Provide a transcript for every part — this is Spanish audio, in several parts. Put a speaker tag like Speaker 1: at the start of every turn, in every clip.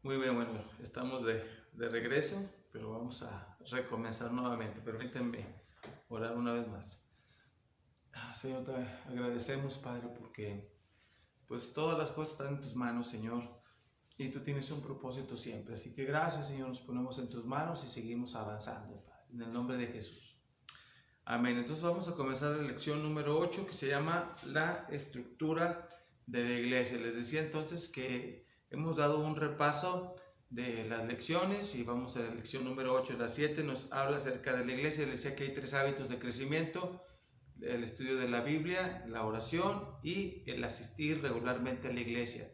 Speaker 1: Muy bien, bueno, estamos de regreso, pero vamos a recomenzar nuevamente. Permítanme orar una vez más. Señor, te agradecemos, Padre, porque pues todas las cosas están en tus manos, Señor, y tú tienes un propósito siempre. Así que gracias, Señor, nos ponemos en tus manos y seguimos avanzando, Padre, en el nombre de Jesús. Amén. Entonces vamos a comenzar la lección número 8, que se llama la estructura de la iglesia. Les decía entonces que hemos dado un repaso de las lecciones y vamos a la lección número 8. La 7 nos habla acerca de la iglesia. Les decía que hay 3 hábitos de crecimiento: el estudio de la Biblia, la oración y el asistir regularmente a la iglesia.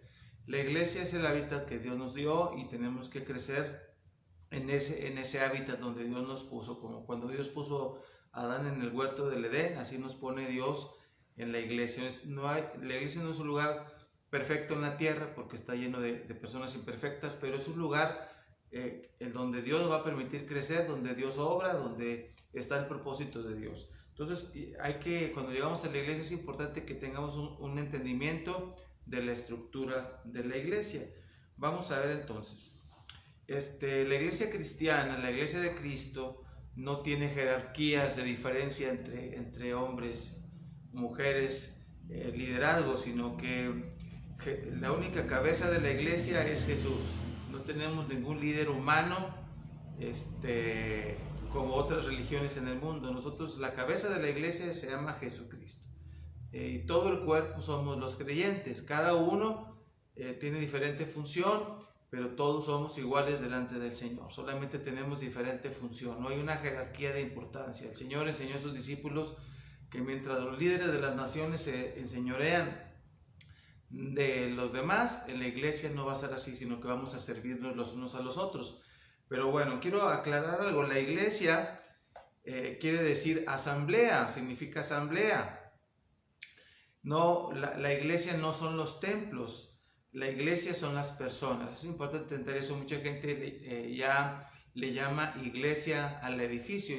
Speaker 1: La iglesia es el hábitat que Dios nos dio y tenemos que crecer en ese hábitat donde Dios nos puso, como cuando Dios puso a Adán en el huerto del Edén, así nos pone Dios en la iglesia. La iglesia no es un lugar perfecto en la tierra porque está lleno de personas imperfectas, pero es un lugar en donde Dios nos va a permitir crecer, donde Dios obra, donde está el propósito de Dios. Entonces, cuando llegamos a la iglesia es importante que tengamos un entendimiento de la estructura de la iglesia. Vamos a ver entonces. La iglesia cristiana, la iglesia de Cristo, no tiene jerarquías de diferencia entre hombres, mujeres, liderazgo, sino que la única cabeza de la iglesia es Jesús. No tenemos ningún líder humano como otras religiones en el mundo. Nosotros, la cabeza de la iglesia se llama Jesucristo. Y todo el cuerpo somos los creyentes. Cada uno tiene diferente función, pero todos somos iguales delante del Señor. Solamente tenemos diferente función. No hay una jerarquía de importancia. El Señor enseñó a sus discípulos que mientras los líderes de las naciones se enseñorean de los demás, en la iglesia no va a ser así, sino que vamos a servirnos los unos a los otros. Pero bueno, quiero aclarar algo. La iglesia quiere decir asamblea, significa asamblea. No, la iglesia no son los templos. La iglesia son las personas. Es importante entender eso. Mucha gente ya le llama iglesia al edificio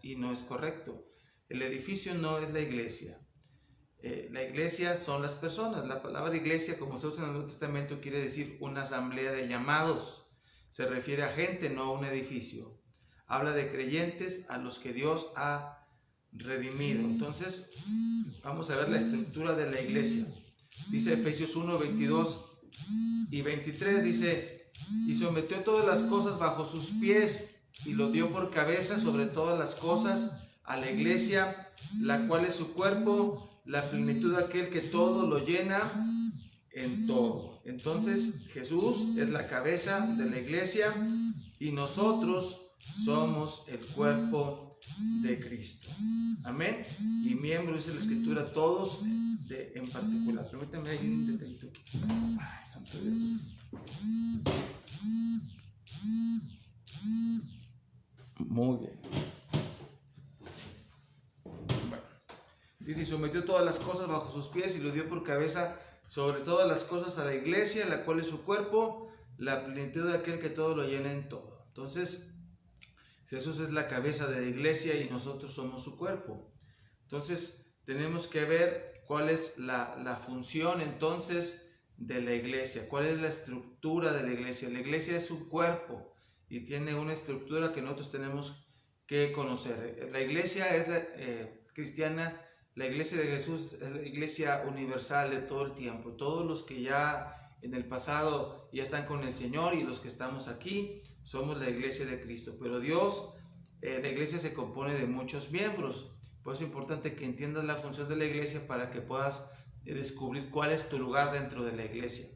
Speaker 1: y no es correcto. El edificio no es la iglesia. La iglesia son las personas. La palabra iglesia, como se usa en el Nuevo Testamento, quiere decir una asamblea de llamados. Se refiere a gente, no a un edificio. Habla de creyentes a los que Dios ha redimido. Entonces, vamos a ver la estructura de la iglesia. Dice Efesios 1, 22 y 23, dice: y sometió todas las cosas bajo sus pies y lo dio por cabeza sobre todas las cosas a la iglesia, la cual es su cuerpo, la plenitud de aquel que todo lo llena en todo. Entonces Jesús es la cabeza de la iglesia y nosotros somos el cuerpo de Cristo. Amén. Y miembros, dice la escritura, todos en particular. Permítanme, hay un detallito aquí. Ay, santo Dios. Muy bien. Bueno, dice: y sometió todas las cosas bajo sus pies y lo dio por cabeza sobre todas las cosas a la iglesia, la cual es su cuerpo, la plenitud de aquel que todo lo llena en todo. Entonces, Jesús es la cabeza de la iglesia y nosotros somos su cuerpo. Entonces, tenemos que ver cuál es la función entonces de la iglesia, cuál es la estructura de la iglesia. La iglesia es un cuerpo y tiene una estructura que nosotros tenemos que conocer. La iglesia es cristiana, la iglesia de Jesús es la iglesia universal de todo el tiempo. Todos los que ya en el pasado ya están con el Señor y los que estamos aquí somos la iglesia de Cristo. Pero Dios, la iglesia se compone de muchos miembros. Por eso es importante que entiendas la función de la iglesia para que puedas descubrir cuál es tu lugar dentro de la iglesia.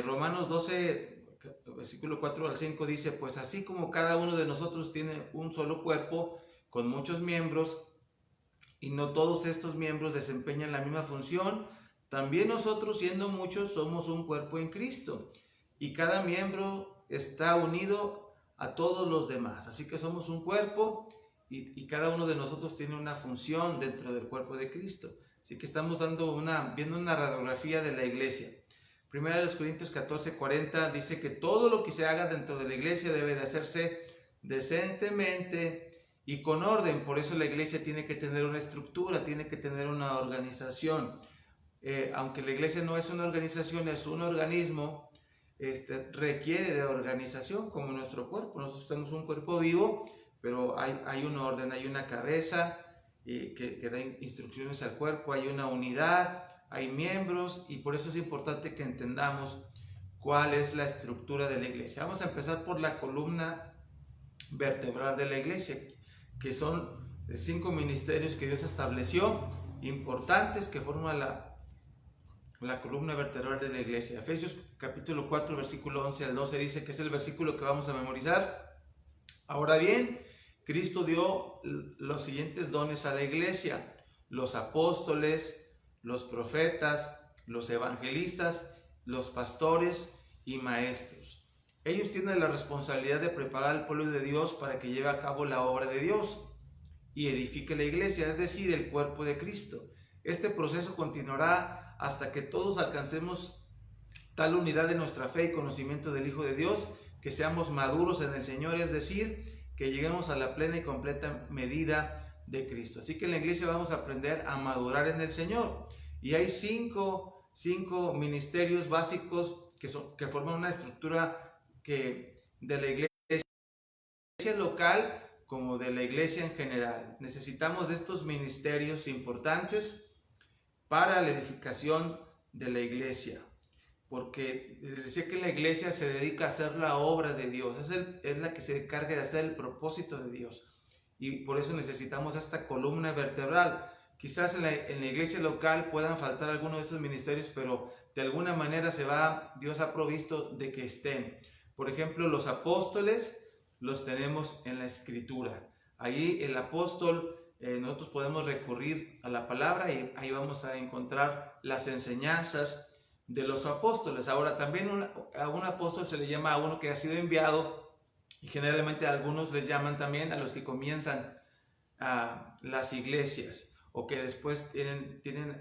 Speaker 1: Romanos 12, versículo 4 al 5 dice: pues así como cada uno de nosotros tiene un solo cuerpo con muchos miembros y no todos estos miembros desempeñan la misma función, también nosotros, siendo muchos, somos un cuerpo en Cristo y cada miembro está unido a todos los demás. Así que somos un cuerpo y cada uno de nosotros tiene una función dentro del cuerpo de Cristo. Así que estamos viendo una radiografía de la iglesia. Primera de los Corintios 14:40 dice que todo lo que se haga dentro de la iglesia debe de hacerse decentemente y con orden. Por eso la iglesia tiene que tener una estructura, tiene que tener una organización. Aunque la iglesia no es una organización, es un organismo, requiere de organización, como nuestro cuerpo. Nosotros tenemos un cuerpo vivo, pero hay un orden, hay una cabeza que da instrucciones al cuerpo, hay una unidad, hay miembros, y por eso es importante que entendamos cuál es la estructura de la iglesia. Vamos a empezar por la columna vertebral de la iglesia, que son 5 ministerios que Dios estableció, importantes, que forman la columna vertebral de la iglesia. Efesios capítulo 4, versículo 11 al 12 dice, que es el versículo que vamos a memorizar. Ahora bien, Cristo dio los siguientes dones a la iglesia: los apóstoles, los profetas, los evangelistas, los pastores y maestros. Ellos tienen la responsabilidad de preparar al pueblo de Dios para que lleve a cabo la obra de Dios y edifique la iglesia, es decir, el cuerpo de Cristo. Este proceso continuará hasta que todos alcancemos tal unidad de nuestra fe y conocimiento del Hijo de Dios, que seamos maduros en el Señor, es decir, que lleguemos a la plena y completa medida de Cristo. Así que en la iglesia vamos a aprender a madurar en el Señor. Y hay cinco ministerios básicos que forman una estructura de la iglesia local como de la iglesia en general. Necesitamos de estos ministerios importantes para la edificación de la iglesia, porque decía que la iglesia se dedica a hacer la obra de Dios, es la que se encarga de hacer el propósito de Dios, y por eso necesitamos esta columna vertebral. Quizás en la iglesia local puedan faltar algunos de estos ministerios, pero de alguna manera Dios ha provisto de que estén. Por ejemplo, los apóstoles los tenemos en la Escritura. Ahí el apóstol, nosotros podemos recurrir a la palabra y ahí vamos a encontrar las enseñanzas de los apóstoles. Ahora, también a un apóstol se le llama a uno que ha sido enviado, y generalmente a algunos les llaman también a los que comienzan las iglesias, o que después tienen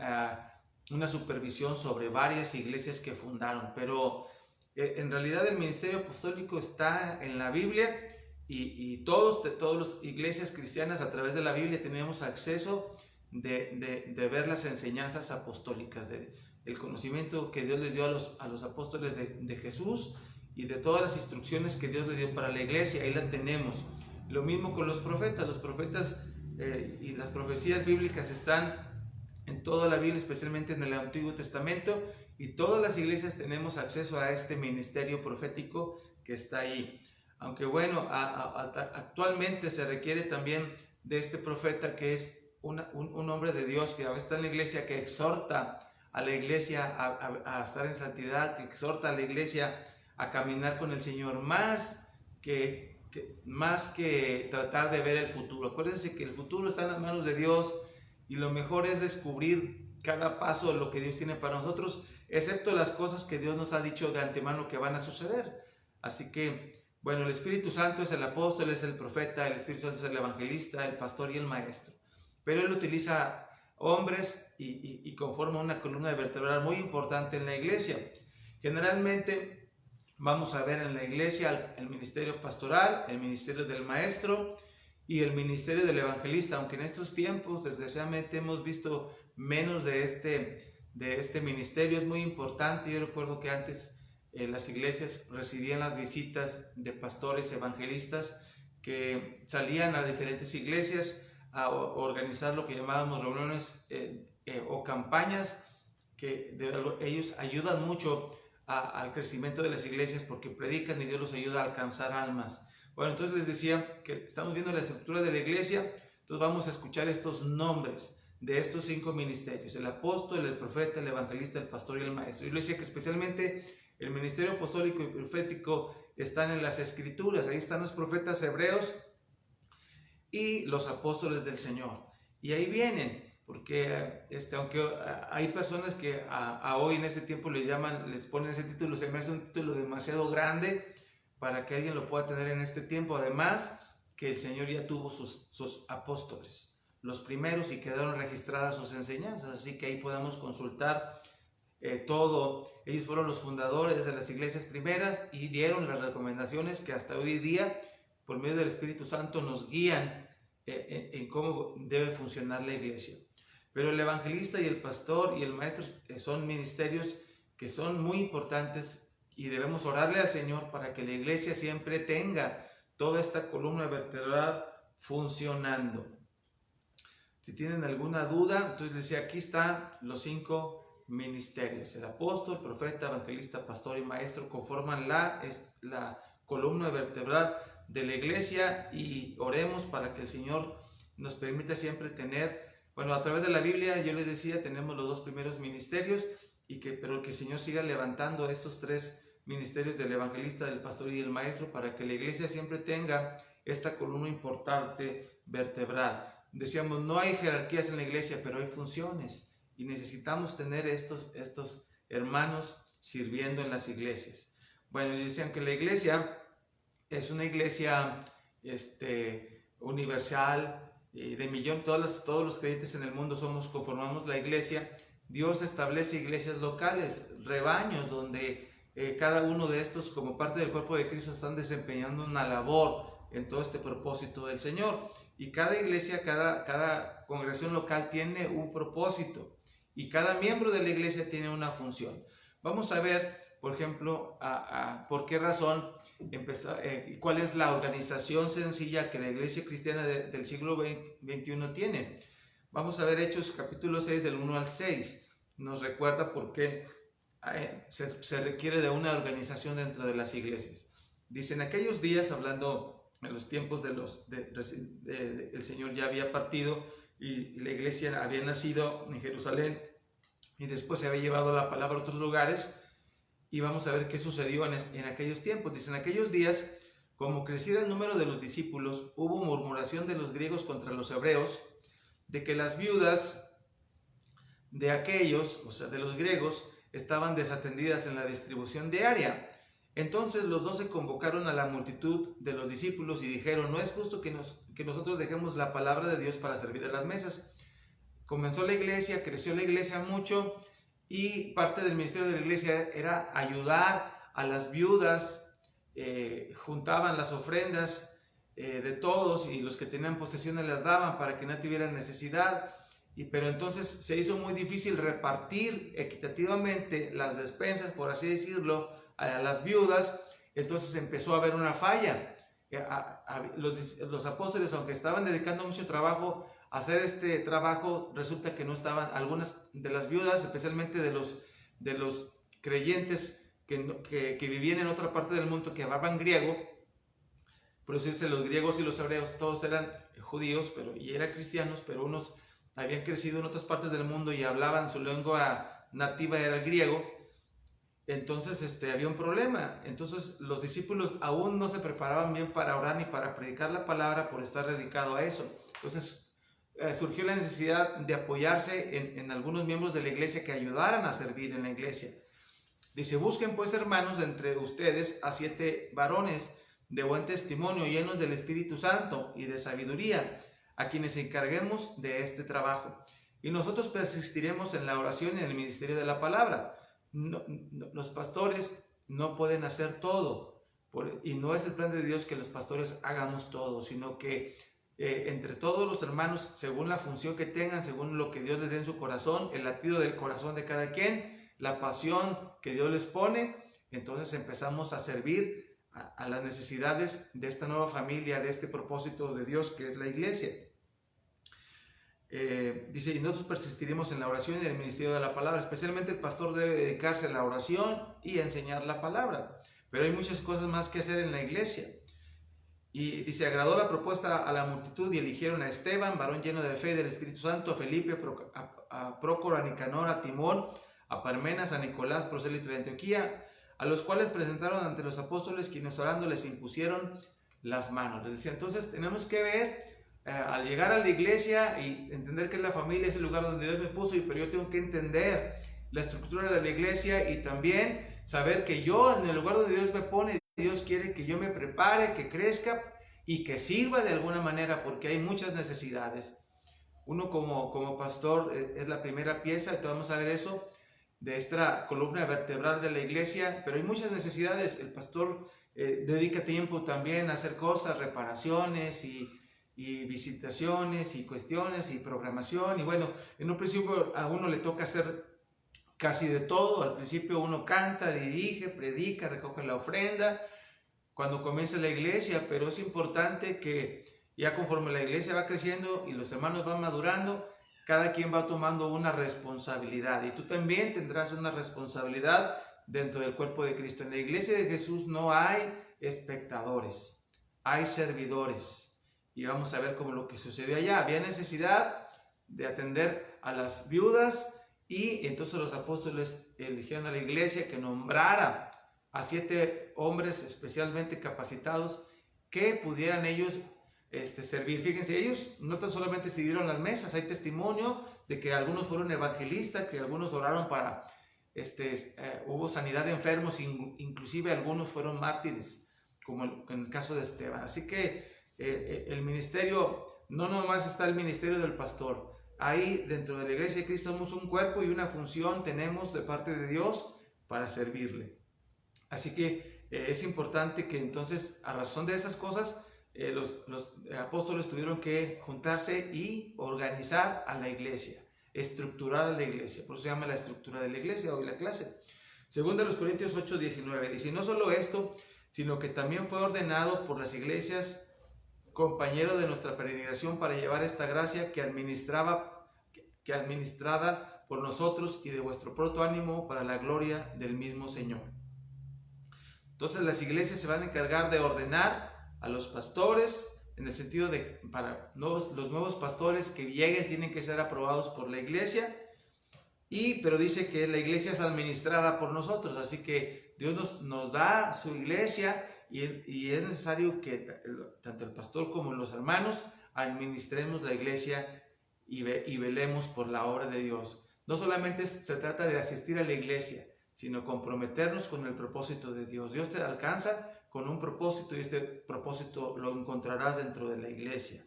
Speaker 1: una supervisión sobre varias iglesias que fundaron. Pero en realidad el ministerio apostólico está en la Biblia, y todas las iglesias cristianas a través de la Biblia tenemos acceso de ver las enseñanzas apostólicas, el conocimiento que Dios les dio a los apóstoles de Jesús, y de todas las instrucciones que Dios le dio para la iglesia. Ahí la tenemos. Lo mismo con los profetas y las profecías bíblicas están en toda la Biblia, especialmente en el Antiguo Testamento, y todas las iglesias tenemos acceso a este ministerio profético que está ahí. Aunque bueno, actualmente se requiere también de este profeta, que es un hombre de Dios que está en la iglesia, que exhorta a la iglesia a estar en santidad, que exhorta a la iglesia a caminar con el Señor, más que tratar de ver el futuro. Acuérdense que el futuro está en las manos de Dios, y lo mejor es descubrir cada paso de lo que Dios tiene para nosotros, excepto las cosas que Dios nos ha dicho de antemano que van a suceder. Así que, bueno, el Espíritu Santo es el apóstol, es el profeta, el Espíritu Santo es el evangelista, el pastor y el maestro. Pero Él utiliza hombres y conforma una columna vertebral muy importante en la iglesia. Generalmente vamos a ver en la iglesia el ministerio pastoral, el ministerio del maestro y el ministerio del evangelista, aunque en estos tiempos desgraciadamente hemos visto menos de este ministerio. Es muy importante. Yo recuerdo que antes las iglesias recibían las visitas de pastores evangelistas que salían a diferentes iglesias a organizar lo que llamábamos reuniones o campañas, que ellos ayudan mucho al crecimiento de las iglesias, porque predican y Dios los ayuda a alcanzar almas. Bueno, entonces les decía que estamos viendo la estructura de la iglesia. Entonces vamos a escuchar estos nombres de estos 5 ministerios: el apóstol, el profeta, el evangelista, el pastor y el maestro. Yo les decía que especialmente el ministerio apostólico y profético están en las Escrituras. Ahí están los profetas hebreos y los apóstoles del Señor. Y ahí vienen, porque aunque hay personas que hoy en este tiempo les ponen ese título, se me hace un título demasiado grande para que alguien lo pueda tener en este tiempo. Además, que el Señor ya tuvo sus apóstoles, los primeros, y quedaron registradas sus enseñanzas. Así que ahí podemos consultar todo. Ellos fueron los fundadores de las iglesias primeras y dieron las recomendaciones que hasta hoy día, por medio del Espíritu Santo, nos guían en cómo debe funcionar la iglesia. Pero el evangelista y el pastor y el maestro son ministerios que son muy importantes y debemos orarle al Señor para que la iglesia siempre tenga toda esta columna vertebral funcionando. Si tienen alguna duda, entonces les decía, aquí están los 5 ministerios. El apóstol, profeta, evangelista, pastor y maestro conforman la columna vertebral de la iglesia, y oremos para que el Señor nos permita siempre tener, bueno, a través de la Biblia, yo les decía, tenemos los 2 primeros ministerios, pero que el Señor siga levantando estos 3 ministerios del evangelista, del pastor y del maestro, para que la iglesia siempre tenga esta columna importante vertebral. Decíamos, no hay jerarquías en la iglesia, pero hay funciones, y necesitamos tener estos hermanos sirviendo en las iglesias. Bueno, decían que la iglesia es una iglesia universal, de millón, todos los creyentes en el mundo conformamos la iglesia. Dios establece iglesias locales, rebaños, donde cada uno de estos, como parte del cuerpo de Cristo, están desempeñando una labor en todo este propósito del Señor. Y cada iglesia, cada congregación local tiene un propósito, y cada miembro de la iglesia tiene una función. Vamos a ver, por ejemplo, por qué razón cuál es la organización sencilla que la iglesia cristiana del siglo XXI tiene. Vamos a ver Hechos capítulo 6 del 1 al 6. Nos recuerda por qué se requiere de una organización dentro de las iglesias. Dice, en aquellos días, hablando en los tiempos el Señor ya había partido y la iglesia había nacido en Jerusalén, y después se había llevado la palabra a otros lugares. Y vamos a ver qué sucedió en aquellos tiempos. Dice, en aquellos días, como creciera el número de los discípulos, hubo murmuración de los griegos contra los hebreos, de que las viudas de aquellos, o sea, de los griegos, estaban desatendidas en la distribución diaria. Entonces los 12 convocaron a la multitud de los discípulos y dijeron, no es justo que nosotros dejemos la palabra de Dios para servir a las mesas. Comenzó la iglesia, creció la iglesia mucho, y parte del ministerio de la iglesia era ayudar a las viudas. Juntaban las ofrendas de todos, y los que tenían posesiones las daban para que no tuvieran necesidad. Pero entonces se hizo muy difícil repartir equitativamente las despensas, por así decirlo, a las viudas. Entonces empezó a haber una falla. Los apóstoles, aunque estaban dedicando mucho trabajo a hacer este trabajo, resulta que no estaban, algunas de las viudas, especialmente de los creyentes que vivían en otra parte del mundo, que hablaban griego. Por eso dice, los griegos y los hebreos, todos eran judíos y eran cristianos, pero unos habían crecido en otras partes del mundo y hablaban, su lengua nativa era el griego. Entonces había un problema. Entonces los discípulos aún no se preparaban bien para orar ni para predicar la palabra por estar dedicado a eso. Entonces surgió la necesidad de apoyarse en algunos miembros de la iglesia que ayudaran a servir en la iglesia. Dice, busquen pues, hermanos, de entre ustedes a 7 varones de buen testimonio, llenos del Espíritu Santo y de sabiduría, a quienes encarguemos de este trabajo. Y nosotros persistiremos en la oración y en el ministerio de la palabra. Los pastores no pueden hacer todo, y no es el plan de Dios que los pastores hagamos todo, sino que entre todos los hermanos, según la función que tengan, según lo que Dios les dé en su corazón, el latido del corazón de cada quien, la pasión que Dios les pone, entonces empezamos a servir a las necesidades de esta nueva familia, de este propósito de Dios que es la iglesia. Dice, y nosotros persistiremos en la oración y en el ministerio de la palabra. Especialmente el pastor debe dedicarse a la oración y a enseñar la palabra, pero hay muchas cosas más que hacer en la iglesia. Y dice, agradó la propuesta a la multitud y eligieron a Esteban, varón lleno de fe y del Espíritu Santo, a Felipe, a Prócoro, a Nicanor, a Timón, a Parmenas, a Nicolás, prosélito de Antioquía, a los cuales presentaron ante los apóstoles, quienes orando les impusieron las manos. Les decía, entonces tenemos que ver, al llegar a la iglesia y entender que es la familia, es el lugar donde Dios me puso, pero yo tengo que entender la estructura de la iglesia y también saber que yo, en el lugar donde Dios me pone, Dios quiere que yo me prepare, que crezca y que sirva de alguna manera, porque hay muchas necesidades. Uno como pastor es la primera pieza, y vamos a ver eso, de esta columna vertebral de la iglesia, pero hay muchas necesidades. El pastor dedica tiempo también a hacer cosas, reparaciones y visitaciones y cuestiones y programación. Y bueno, en un principio a uno le toca hacer casi de todo. Al principio uno canta, dirige, predica, recoge la ofrenda cuando comienza la iglesia, pero es importante que ya conforme la iglesia va creciendo y los hermanos van madurando, cada quien va tomando una responsabilidad, y tú también tendrás una responsabilidad dentro del cuerpo de Cristo. En la iglesia de Jesús no hay espectadores, hay servidores, y vamos a ver cómo lo que sucedió allá. Había necesidad de atender a las viudas, y entonces los apóstoles eligieron a la iglesia que nombrara a 7 hombres especialmente capacitados que pudieran ellos servir. Fíjense, ellos no tan solamente sirvieron las mesas, hay testimonio de que algunos fueron evangelistas, que algunos oraron para, hubo sanidad de enfermos, inclusive algunos fueron mártires, como en el caso de Esteban. Así que el ministerio, no nomás está el ministerio del pastor, ahí dentro de la iglesia de Cristo somos un cuerpo y una función tenemos de parte de Dios para servirle. Así que es importante que entonces, a razón de esas cosas, los apóstoles tuvieron que juntarse y organizar a la iglesia, estructurar a la iglesia. Por eso se llama la estructura de la iglesia, hoy la clase. Segunda de los Corintios 8:19 dice: no solo esto, sino que también fue ordenado por las iglesias compañero de nuestra peregrinación para llevar esta gracia que administrada por nosotros y de vuestro pronto ánimo para la gloria del mismo Señor. Entonces las iglesias se van a encargar de ordenar a los pastores, en el sentido de los nuevos pastores que lleguen tienen que ser aprobados por la iglesia, pero dice que la iglesia es administrada por nosotros, así que Dios nos da su iglesia, y es necesario que tanto el pastor como los hermanos administremos la iglesia y velemos por la obra de Dios. No solamente se trata de asistir a la iglesia, sino comprometernos con el propósito de Dios. Dios te alcanza con un propósito, y este propósito lo encontrarás dentro de la iglesia.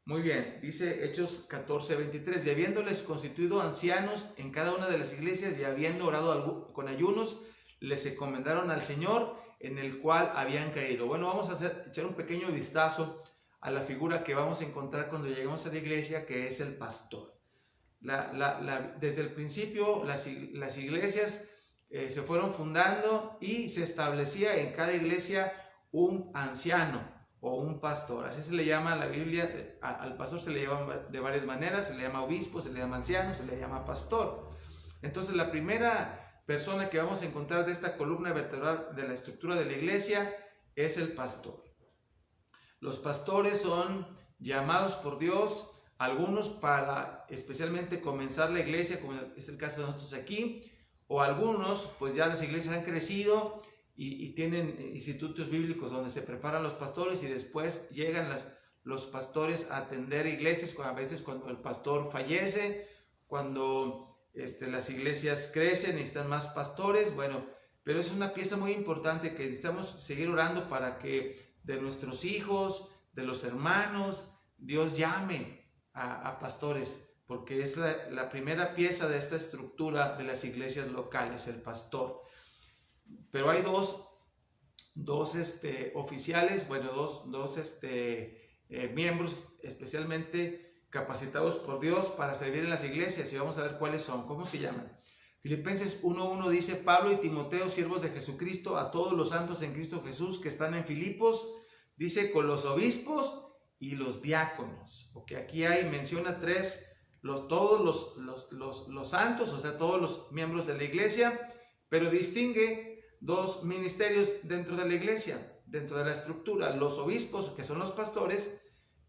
Speaker 1: Muy bien, dice Hechos 14:23, y habiéndoles constituido ancianos en cada una de las iglesias, y habiendo orado con ayunos, les encomendaron al Señor, en el cual habían creído. Bueno, vamos a echar un pequeño vistazo a la figura que vamos a encontrar cuando lleguemos a la iglesia, que es el pastor. Desde el principio las iglesias se fueron fundando, y se establecía en cada iglesia un anciano o un pastor. Así se le llama en la Biblia. Al pastor se le llama de varias maneras: se le llama obispo, se le llama anciano, se le llama pastor. Entonces la primera persona que vamos a encontrar de esta columna vertebral de la estructura de la iglesia es el pastor. Los pastores son llamados por Dios, algunos para especialmente comenzar la iglesia, como es el caso de nosotros aquí, o algunos pues ya las iglesias han crecido y tienen institutos bíblicos donde se preparan los pastores, y después llegan los pastores a atender iglesias, a veces cuando el pastor fallece, cuando las iglesias crecen, necesitan más pastores. Bueno, pero es una pieza muy importante que necesitamos seguir orando para que de nuestros hijos, de los hermanos, Dios llame a pastores, porque es la primera pieza de esta estructura de las iglesias locales, el pastor. Pero hay dos oficiales, bueno, dos miembros especialmente capacitados por Dios para servir en las iglesias, y vamos a ver cuáles son. ¿Cómo se llaman? Filipenses 1:1 dice: Pablo y Timoteo, siervos de Jesucristo, a todos los santos en Cristo Jesús que están en Filipos, dice, con los obispos y los diáconos. Porque aquí menciona todos los santos, o sea, todos los miembros de la iglesia, pero distingue 2 ministerios dentro de la iglesia, dentro de la estructura: los obispos, que son los pastores,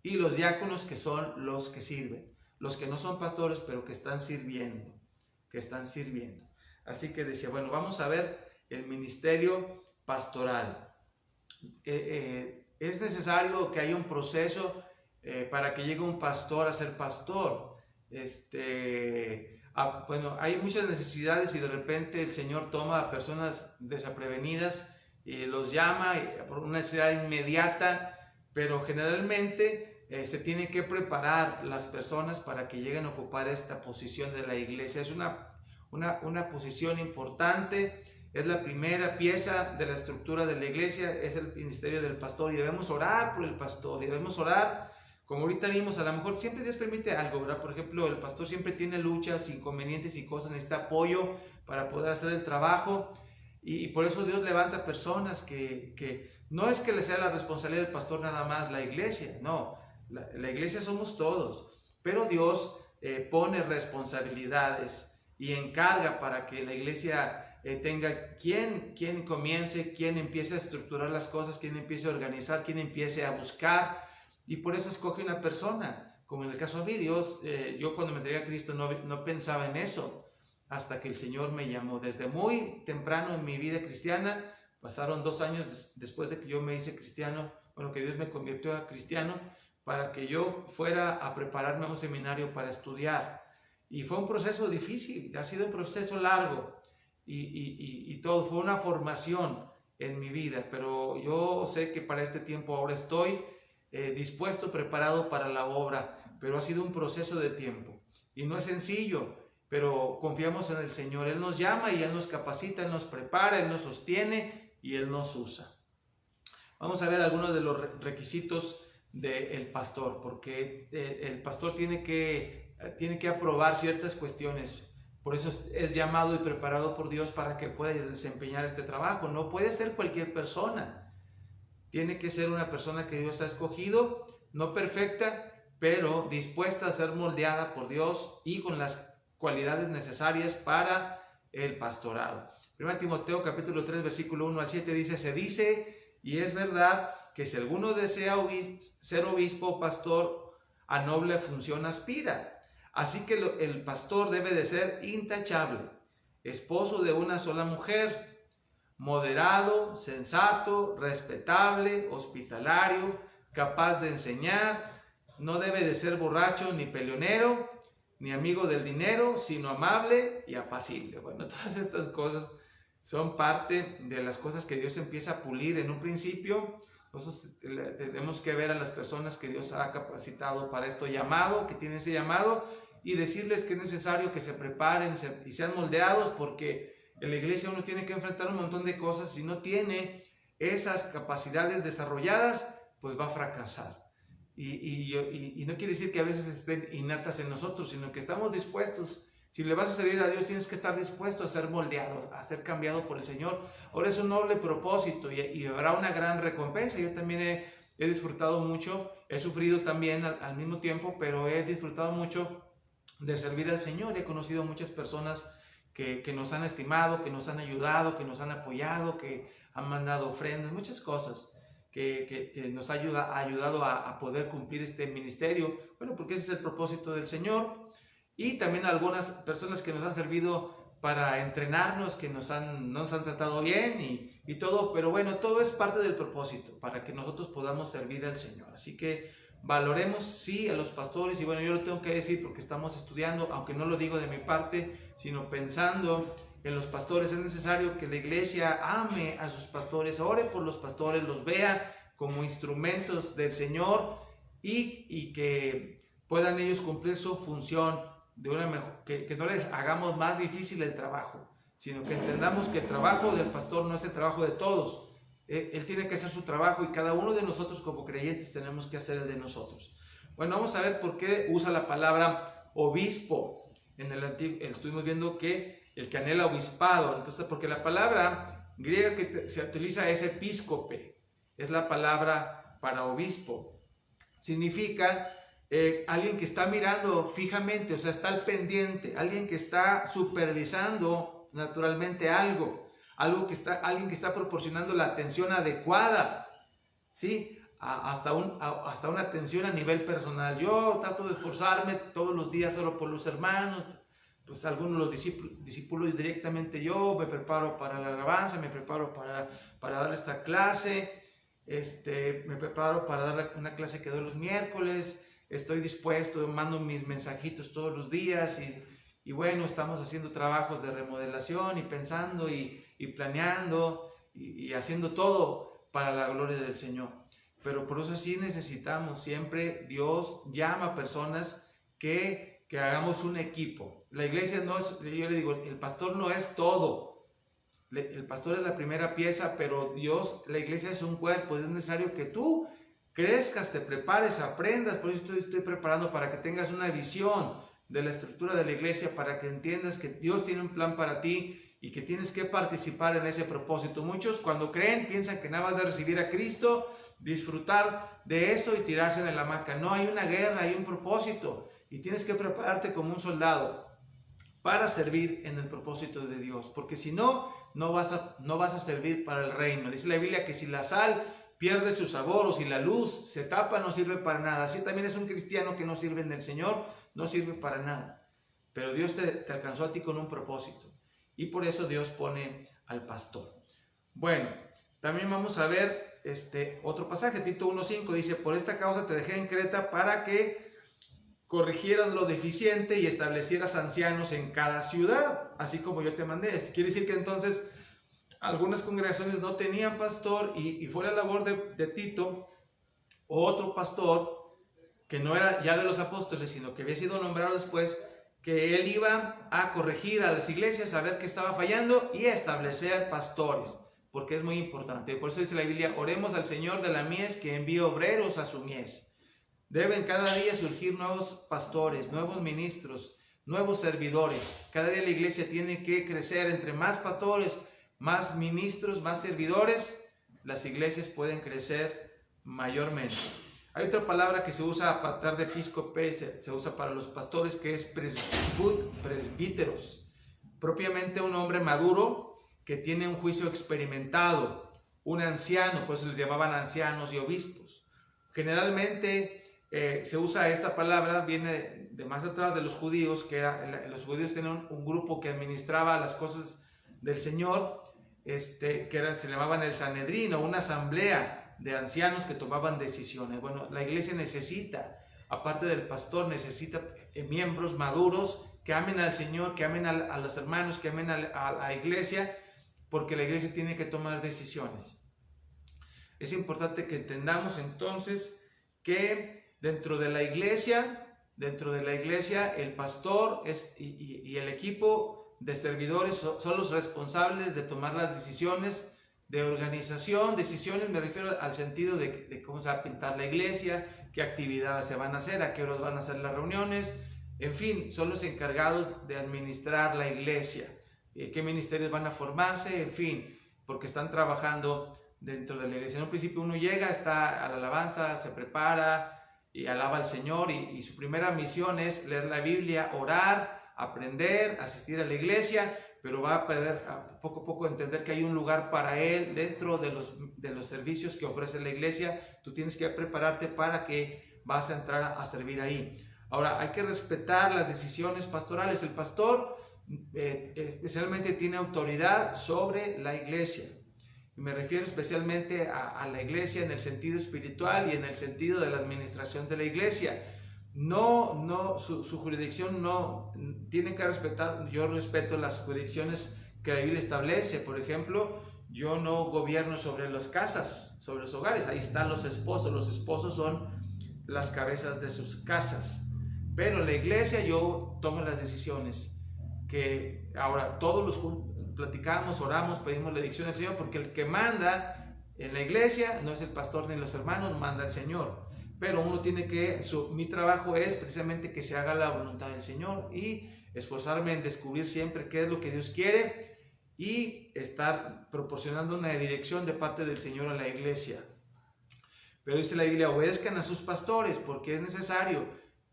Speaker 1: y los diáconos, que son los que sirven, los que no son pastores, pero que están sirviendo. Así que decía, bueno, vamos a ver el ministerio pastoral. Es necesario que haya un proceso para que llegue un pastor a ser pastor. Bueno, hay muchas necesidades, y de repente el Señor toma a personas desaprevenidas y los llama por una necesidad inmediata, pero generalmente se tiene que preparar las personas para que lleguen a ocupar esta posición de la iglesia. Es una posición importante, es la primera pieza de la estructura de la iglesia, es el ministerio del pastor, y debemos orar por el pastor, y debemos orar como ahorita vimos, a lo mejor siempre Dios permite algo, ¿verdad? Por ejemplo, el pastor siempre tiene luchas, inconvenientes y cosas, necesita apoyo para poder hacer el trabajo, y por eso Dios levanta personas que no es que le sea la responsabilidad del pastor nada más la iglesia, no, la iglesia somos todos, pero Dios pone responsabilidades y encarga para que la iglesia tenga quien comience, quien empiece a estructurar las cosas, quien empiece a organizar, quien empiece a buscar, y por eso escoge una persona, como en el caso de Dios. Yo cuando me entregué a Cristo no pensaba en eso, hasta que el Señor me llamó. Desde muy temprano en mi vida cristiana, pasaron 2 años después de que yo me hice cristiano, bueno, que Dios me convirtió a cristiano, para que yo fuera a prepararme a un seminario para estudiar. Y fue un proceso difícil, ha sido un proceso largo, y todo, fue una formación en mi vida, pero yo sé que para este tiempo ahora estoy dispuesto, preparado para la obra, pero ha sido un proceso de tiempo, y no es sencillo, pero confiamos en el Señor. Él nos llama y Él nos capacita, Él nos prepara, Él nos sostiene y Él nos usa. Vamos a ver algunos de los requisitos del pastor, porque el pastor tiene que aprobar ciertas cuestiones. Por eso es llamado y preparado por Dios para que pueda desempeñar este trabajo. No puede ser cualquier persona. Tiene que ser una persona que Dios ha escogido, no perfecta, pero dispuesta a ser moldeada por Dios y con las cualidades necesarias para el pastorado. 1 Timoteo capítulo 3 versículo 1 al 7 dice: se dice y es verdad que si alguno desea ser obispo o pastor, a noble función aspira. Así que el pastor debe de ser intachable, esposo de una sola mujer, moderado, sensato, respetable, hospitalario, capaz de enseñar, no debe de ser borracho ni peleonero, ni amigo del dinero, sino amable y apacible. Bueno, todas estas cosas son parte de las cosas que Dios empieza a pulir en un principio. Nosotros tenemos que ver a las personas que Dios ha capacitado para esto llamado, que tienen ese llamado, y decirles que es necesario que se preparen y sean moldeados, porque en la iglesia uno tiene que enfrentar un montón de cosas. Si no tiene esas capacidades desarrolladas, pues va a fracasar. Y no quiere decir que a veces estén innatas en nosotros, sino que estamos dispuestos. Si le vas a servir a Dios, tienes que estar dispuesto a ser moldeado, a ser cambiado por el Señor. Ahora es un noble propósito y habrá una gran recompensa. Yo también he disfrutado mucho, he sufrido también al mismo tiempo, pero he disfrutado mucho de servir al Señor. He conocido muchas personas que nos han estimado, que nos han ayudado, que nos han apoyado, que han mandado ofrendas, muchas cosas que nos ha ayudado a poder cumplir este ministerio. Bueno, porque ese es el propósito del Señor. Y también algunas personas que nos han servido para entrenarnos, que no nos han tratado bien y todo, pero bueno, todo es parte del propósito, para que nosotros podamos servir al Señor. Así que valoremos, sí, a los pastores, y bueno, yo lo tengo que decir porque estamos estudiando, aunque no lo digo de mi parte, sino pensando en los pastores. Es necesario que la iglesia ame a sus pastores, ore por los pastores, los vea como instrumentos del Señor, y que puedan ellos cumplir su función de una mejor, que no les hagamos más difícil el trabajo, sino que entendamos que el trabajo del pastor no es el trabajo de todos. Él tiene que hacer su trabajo, y cada uno de nosotros como creyentes tenemos que hacer el de nosotros. Bueno, vamos a ver por qué usa la palabra obispo. En el antiguo estuvimos viendo que el que anhela obispado, entonces, porque la palabra griega que se utiliza es episcope, es la palabra para obispo. Significa alguien que está mirando fijamente, o sea, está al pendiente, alguien que está supervisando naturalmente alguien que está proporcionando la atención adecuada, ¿sí? Hasta una atención a nivel personal. Yo trato de esforzarme todos los días solo por los hermanos, pues algunos los discípulos directamente yo, me preparo para la alabanza, me preparo para dar esta clase, me preparo para dar una clase que doy los miércoles, estoy dispuesto, mando mis mensajitos todos los días, y bueno, estamos haciendo trabajos de remodelación y pensando y planeando y haciendo todo para la gloria del Señor. Pero por eso sí necesitamos siempre, Dios llama a personas que hagamos un equipo. La iglesia no es, yo le digo, el pastor no es todo. El pastor es la primera pieza, pero Dios, la iglesia es un cuerpo. Es necesario que tú crezcas, te prepares, aprendas. Por eso estoy preparando para que tengas una visión de la estructura de la iglesia, para que entiendas que Dios tiene un plan para ti y que tienes que participar en ese propósito. Muchos cuando creen piensan que nada más de recibir a Cristo, disfrutar de eso y tirarse de la hamaca. No, hay una guerra, hay un propósito y tienes que prepararte como un soldado para servir en el propósito de Dios, porque si no, no vas a servir para el reino. Dice la Biblia que si la sal pierde su sabor o si la luz se tapa, no sirve para nada. Así también es un cristiano que no sirve en el Señor, no sirve para nada. Pero Dios te alcanzó a ti con un propósito y por eso Dios pone al pastor. Bueno, también vamos a ver otro pasaje, Tito 1:5, dice: por esta causa te dejé en Creta para que corrigieras lo deficiente y establecieras ancianos en cada ciudad, así como yo te mandé. Quiere decir que entonces algunas congregaciones no tenían pastor y fue la labor de Tito, otro pastor que no era ya de los apóstoles, sino que había sido nombrado después, que él iba a corregir a las iglesias, a ver qué estaba fallando y a establecer pastores, porque es muy importante. Por eso dice la Biblia: oremos al Señor de la mies que envíe obreros a su mies. Deben cada día surgir nuevos pastores, nuevos ministros, nuevos servidores. Cada día la iglesia tiene que crecer. Entre más pastores, más ministros, más servidores, las iglesias pueden crecer mayormente. Hay otra palabra que se usa aparte de episcope, se usa para los pastores, que es presbíteros. Propiamente un hombre maduro que tiene un juicio experimentado, un anciano, por eso les llamaban ancianos y obispos. Generalmente se usa esta palabra, viene de más atrás de los judíos, que los judíos tenían un grupo que administraba las cosas del Señor, se llamaban el Sanedrín, o una asamblea de ancianos que tomaban decisiones. Bueno, la iglesia necesita, aparte del pastor, necesita miembros maduros que amen al Señor, que amen a los hermanos, que amen a la iglesia, porque la iglesia tiene que tomar decisiones. Es importante que entendamos entonces que dentro de la iglesia, el pastor y el equipo de servidores son los responsables de tomar las decisiones de organización. Decisiones me refiero al sentido de cómo se va a pintar la iglesia, qué actividades se van a hacer, a qué horas van a hacer las reuniones, en fin, son los encargados de administrar la iglesia, qué ministerios van a formarse, en fin, porque están trabajando dentro de la iglesia. En un principio uno llega, está a la alabanza, se prepara y alaba al Señor y su primera misión es leer la Biblia, orar, aprender, asistir a la iglesia, pero va a poder poco a poco entender que hay un lugar para él dentro de los servicios que ofrece la iglesia. Tú tienes que prepararte para que vas a entrar a servir ahí. Ahora, hay que respetar las decisiones pastorales. El pastor especialmente tiene autoridad sobre la iglesia. Me refiero especialmente a la iglesia en el sentido espiritual y en el sentido de la administración de la iglesia. Su jurisdicción no tiene que respetar. Yo respeto las jurisdicciones que la Biblia establece. Por ejemplo, yo no gobierno sobre las casas, sobre los hogares. Ahí están los esposos. Los esposos son las cabezas de sus casas. Pero la iglesia, yo tomo las decisiones. Que ahora todos los platicamos, oramos, pedimos la dirección del Señor, porque el que manda en la iglesia no es el pastor ni los hermanos, manda el Señor. Pero uno tiene que, mi trabajo es precisamente que se haga la voluntad del Señor y esforzarme en descubrir siempre qué es lo que Dios quiere y estar proporcionando una dirección de parte del Señor a la iglesia. Pero dice la Biblia: obedezcan a sus pastores, porque es necesario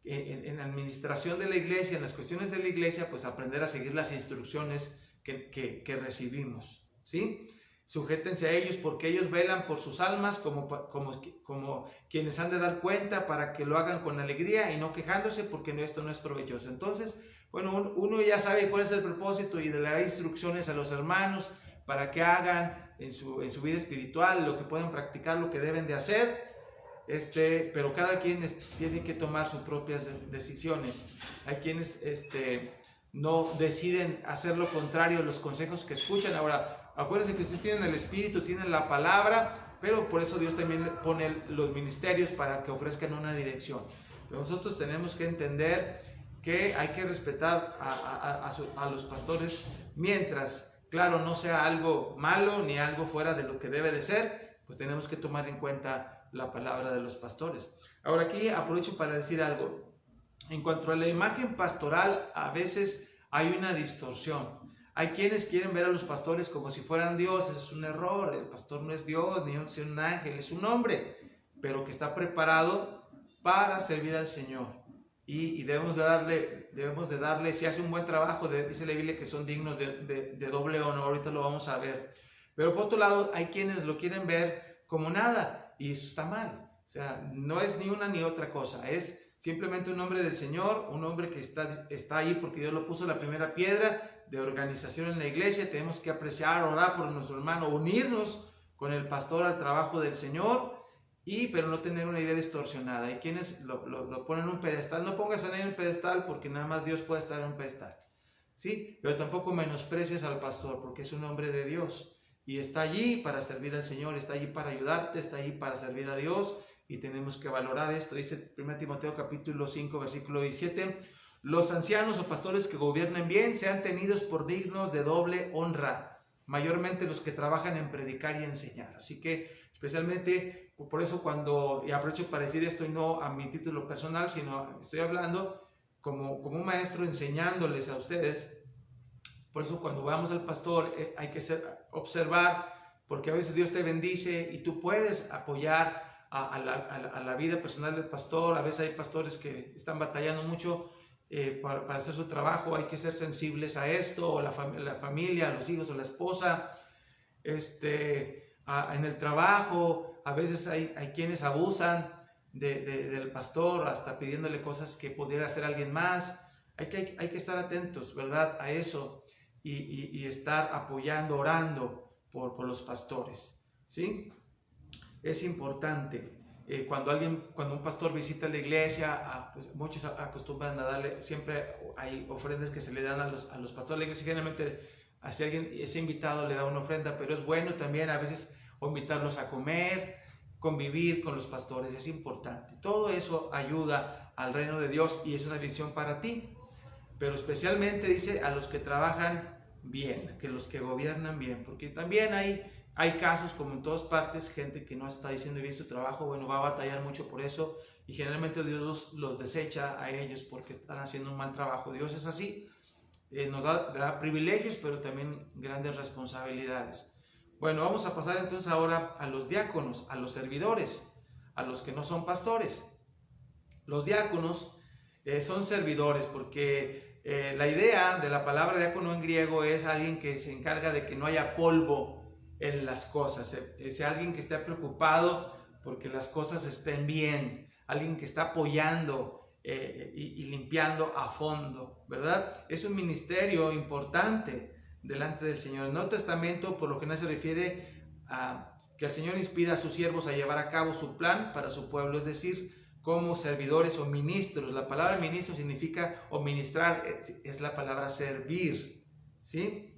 Speaker 1: en la administración de la iglesia, en las cuestiones de la iglesia, pues aprender a seguir las instrucciones que recibimos, ¿sí? Sujétense a ellos, porque ellos velan por sus almas como quienes han de dar cuenta, para que lo hagan con alegría y no quejándose, porque esto no es provechoso. Entonces, bueno, uno ya sabe cuál es el propósito y le da instrucciones a los hermanos para que hagan en su vida espiritual lo que pueden practicar, lo que deben de hacer, pero cada quien tiene que tomar sus propias decisiones. Hay quienes no deciden hacer lo contrario a los consejos que escuchan. Ahora, acuérdense que ustedes tienen el Espíritu, tienen la palabra, pero por eso Dios también pone los ministerios para que ofrezcan una dirección. Pero nosotros tenemos que entender que hay que respetar a los pastores, mientras, claro, no sea algo malo ni algo fuera de lo que debe de ser, pues tenemos que tomar en cuenta la palabra de los pastores. Ahora aquí aprovecho para decir algo. En cuanto a la imagen pastoral, a veces hay una distorsión. Hay quienes quieren ver a los pastores como si fueran dioses. Es un error. El pastor no es Dios, ni es un ángel, es un hombre, pero que está preparado para servir al Señor. Y debemos de darle, si hace un buen trabajo, dice la Biblia que son dignos de doble honor. Ahorita lo vamos a ver. Pero por otro lado, hay quienes lo quieren ver como nada, y eso está mal. O sea, no es ni una ni otra cosa. Es simplemente un hombre del Señor, un hombre que está ahí porque Dios lo puso la primera piedra de organización en la iglesia. Tenemos que apreciar, orar por nuestro hermano, unirnos con el pastor al trabajo del Señor, pero no tener una idea distorsionada. Hay quienes lo ponen en un pedestal. No pongas a nadie en un pedestal porque nada más Dios puede estar en un pedestal, ¿sí? Pero tampoco menosprecies al pastor porque es un hombre de Dios y está allí para servir al Señor, está allí para ayudarte, está allí para servir a Dios, y tenemos que valorar esto. Dice 1 Timoteo capítulo 5 versículo 17: los ancianos o pastores que gobiernen bien sean tenidos por dignos de doble honra, mayormente los que trabajan en predicar y enseñar. Así que especialmente por eso y aprovecho para decir esto y no a mi título personal, sino estoy hablando como un maestro enseñándoles a ustedes. Por eso cuando vamos al pastor hay que observar, porque a veces Dios te bendice y tú puedes apoyar a la vida personal del pastor. A veces hay pastores que están batallando mucho para hacer su trabajo. Hay que ser sensibles a esto, o la familia, los hijos o la esposa. En el trabajo, a veces hay quienes abusan del pastor, hasta pidiéndole cosas que pudiera hacer alguien más. Hay que estar atentos, ¿verdad?, a eso, y estar apoyando, orando por los pastores, ¿sí? Es importante. Cuando un pastor visita la iglesia, pues muchos acostumbran a darle, siempre hay ofrendas que se le dan a los pastores de la iglesia. Generalmente, si alguien es invitado, le da una ofrenda, pero es bueno también a veces invitarlos a comer, convivir con los pastores. Es importante. Todo eso ayuda al reino de Dios y es una bendición para ti. Pero especialmente dice a los que trabajan bien, que los que gobiernan bien, porque también hay casos, como en todas partes, gente que no está haciendo bien su trabajo. Bueno, va a batallar mucho por eso, y generalmente Dios los desecha a ellos porque están haciendo un mal trabajo. Dios es así, nos da privilegios, pero también grandes responsabilidades. Bueno, vamos a pasar entonces ahora a los diáconos, a los servidores, a los que no son pastores. Los diáconos son servidores porque la idea de la palabra diácono en griego es alguien que se encarga de que no haya polvo en las cosas. Es alguien que esté preocupado porque las cosas estén bien, alguien que está apoyando y limpiando a fondo, ¿verdad? Es un ministerio importante delante del Señor. En el Nuevo Testamento, por lo general, se refiere a que el Señor inspira a sus siervos a llevar a cabo su plan para su pueblo, es decir, como servidores o ministros. La palabra ministro significa, o ministrar, es la palabra servir, ¿sí?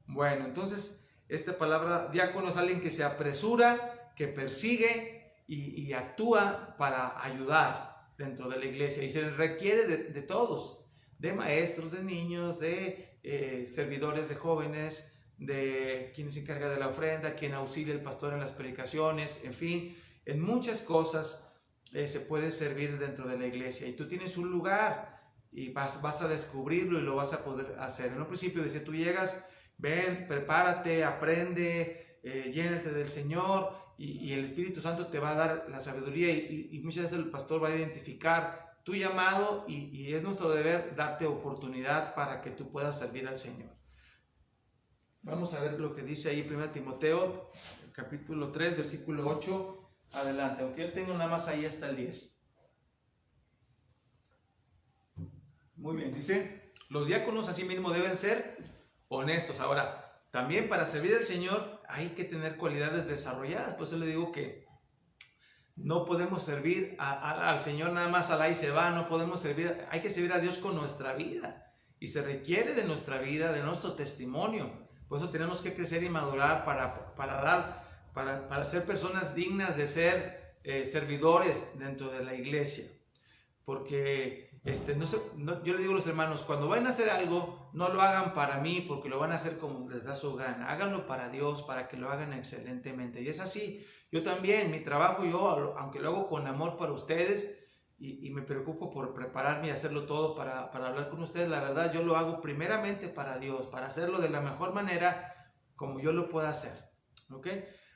Speaker 1: Bueno, entonces, esta palabra diácono es alguien que se apresura, que persigue y actúa para ayudar dentro de la iglesia, y se requiere de todos, de maestros, de niños, de servidores de jóvenes, de quien se encarga de la ofrenda, quien auxilia al pastor en las predicaciones, en fin, en muchas cosas se puede servir dentro de la iglesia, y tú tienes un lugar y vas a descubrirlo y lo vas a poder hacer. En un principio dice, tú llegas, ven, prepárate, aprende, llénate del Señor, y el Espíritu Santo te va a dar la sabiduría, y muchas veces el pastor va a identificar tu llamado, y es nuestro deber darte oportunidad para que tú puedas servir al Señor. Vamos a ver lo que dice ahí 1 Timoteo capítulo 3 versículo 8 adelante, aunque yo tengo nada más ahí hasta el 10. Muy bien, dice, los diáconos asimismo deben ser honestos. Ahora, también para servir al Señor hay que tener cualidades desarrolladas. Por eso le digo que no podemos servir al Señor nada más a la y se va. No podemos servir, hay que servir a Dios con nuestra vida, y se requiere de nuestra vida, de nuestro testimonio. Por eso tenemos que crecer y madurar para ser personas dignas de ser servidores dentro de la iglesia, porque yo le digo a los hermanos, cuando vayan a hacer algo, no lo hagan para mí porque lo van a hacer como les da su gana. Háganlo para Dios, para que lo hagan excelentemente. Y es así. Yo también, mi trabajo, aunque lo hago con amor para ustedes y me preocupo por prepararme y hacerlo todo para hablar con ustedes, la verdad, yo lo hago primeramente para Dios, para hacerlo de la mejor manera como yo lo pueda hacer. ¿Ok?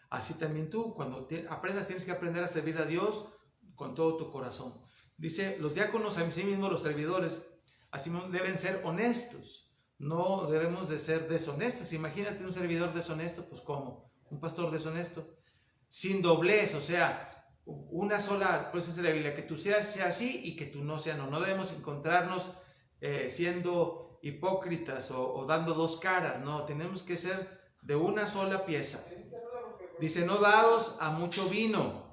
Speaker 1: Así también tú, cuando aprendas, tienes que aprender a servir a Dios con todo tu corazón. Dice, los diáconos, a sí mismos los servidores, así deben ser honestos, no debemos de ser deshonestos. Imagínate un servidor deshonesto, pues ¿cómo? Un pastor deshonesto, sin doblez, o sea, una sola, pues es la Biblia, que tú seas así y que tú no seas no. No debemos encontrarnos siendo hipócritas o dando dos caras, no, tenemos que ser de una sola pieza. Dice, no dados a mucho vino,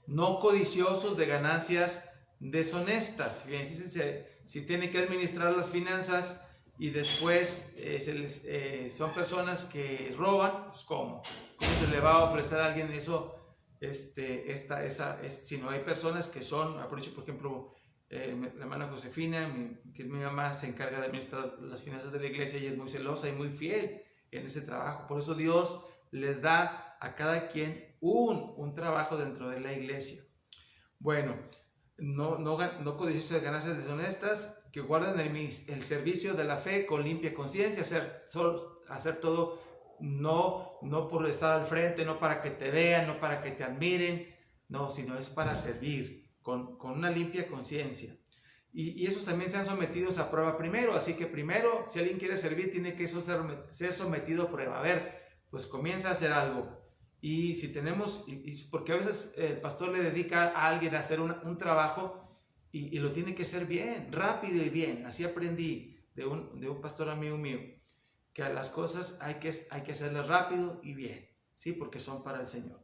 Speaker 1: no codiciosos de ganancias deshonestas. Fíjense, si tiene que administrar las finanzas y después son personas que roban, pues ¿cómo se le va a ofrecer a alguien eso? Si no hay personas que son, aprovecho por ejemplo, la hermana Josefina, que es mi mamá, se encarga de administrar las finanzas de la iglesia y es muy celosa y muy fiel en ese trabajo. Por eso Dios les da a cada quien un trabajo dentro de la iglesia. Bueno, no codiciosos de ganancias deshonestas, que guarden el servicio de la fe con limpia conciencia, hacer todo no por estar al frente, no para que te vean, no para que te admiren, no, sino es para servir con una limpia conciencia. Y esos también sean sometidos a prueba primero, así que primero, si alguien quiere servir, tiene que ser sometido a prueba. A ver, pues comienza a hacer algo. Y si tenemos, porque a veces el pastor le dedica a alguien a hacer un trabajo y lo tiene que hacer bien, rápido y bien. Así aprendí de un pastor amigo mío, que a las cosas hay que hacerlas rápido y bien, ¿sí? Porque son para el Señor.